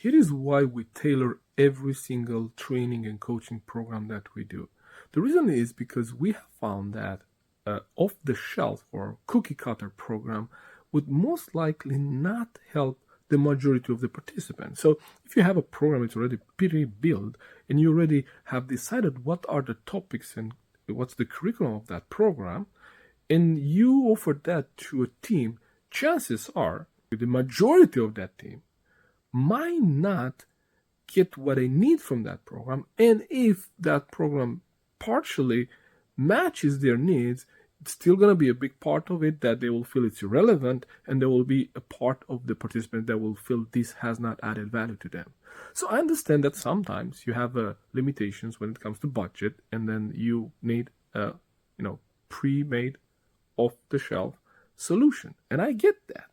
here is why we tailor every single training and coaching program that we do. The reason is because we have found that off-the-shelf or cookie-cutter program would most likely not help the majority of the participants. So if you have a program it's already pre-built and you already have decided what are the topics and what's the curriculum of that program, and you offer that to a team, chances are the majority of that team might not get what they need from that program. And if that program partially matches their needs, it's still going to be a big part of it that they will feel it's irrelevant, and there will be a part of the participant that will feel this has not added value to them. So I understand that sometimes you have limitations when it comes to budget, and then you need a pre-made off-the-shelf solution, and I get that.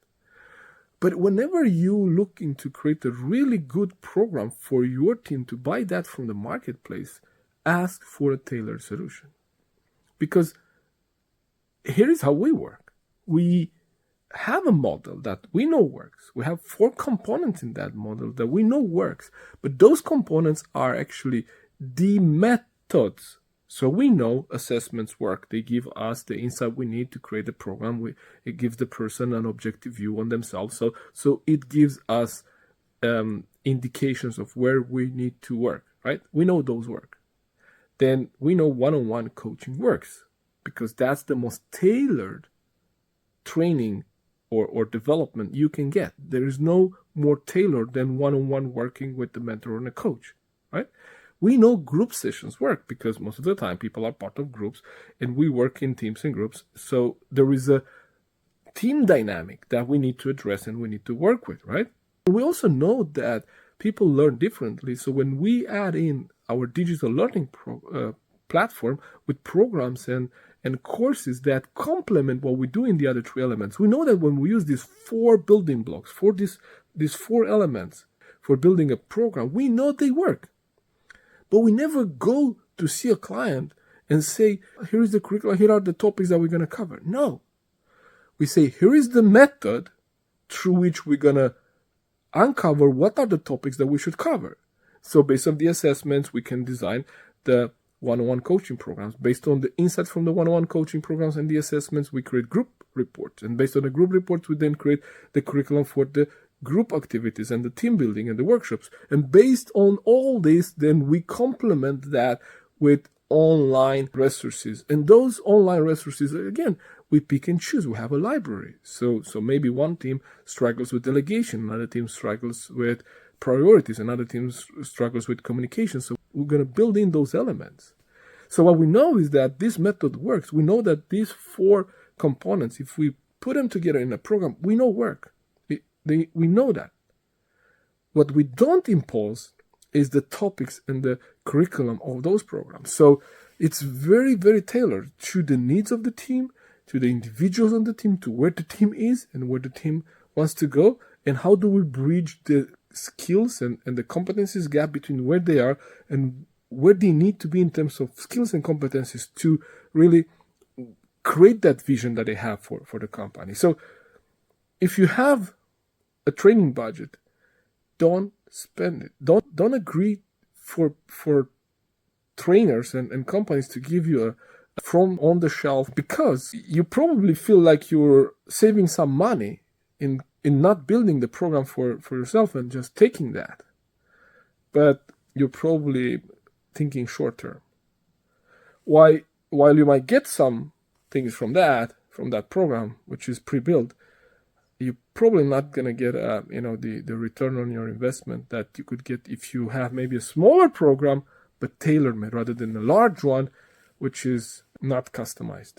But whenever you looking to create a really good program for your team to buy that from the marketplace, ask for a tailored solution. Because here is how we work. We have a model that we know works. We have 4 components in that model that we know works. But those components are actually the methods. So we know assessments work. They give us the insight we need to create a program. It gives the person an objective view on themselves. So it gives us indications of where we need to work, right? We know those work. Then we know one-on-one coaching works, because that's the most tailored training or development you can get. There is no more tailored than one-on-one working with the mentor and a coach, right? We know group sessions work because most of the time people are part of groups and we work in teams and groups. So there is a team dynamic that we need to address and we need to work with, right? We also know that people learn differently. So when we add in our digital learning platform with programs and courses that complement what we do in the other 3 elements, we know that when we use these 4 building blocks, for these 4 elements for building a program, we know they work. But we never go to see a client and say, here is the curriculum, here are the topics that we're going to cover. No. We say, here is the method through which we're going to uncover what are the topics that we should cover. So based on the assessments, we can design the one-on-one coaching programs. Based on the insights from the one-on-one coaching programs and the assessments, we create group reports. And based on the group reports, we then create the curriculum for the group activities and the team building and the workshops. And based on all this, then we complement that with online resources. And those online resources, again, we pick and choose. We have a library. So maybe one team struggles with delegation, another team struggles with priorities, another team struggles with communication. So we're going to build in those elements. So what we know is that this method works. We know that these 4 components, if we put them together in a program, we know work. We know that. What we don't impose is the topics and the curriculum of those programs. So it's very, very tailored to the needs of the team, to the individuals on the team, to where the team is and where the team wants to go, and how do we bridge the skills and the competencies gap between where they are and where they need to be in terms of skills and competencies to really create that vision that they have for the company. So if you have a training budget, don't spend it. Don't agree for trainers and companies to give you a from on the shelf, because you probably feel like you're saving some money in not building the program for yourself and just taking that. But you're probably thinking short term. While you might get some things from that program, which is pre-built, you're probably not going to get the return on your investment that you could get if you have maybe a smaller program but tailor-made rather than a large one which is not customized.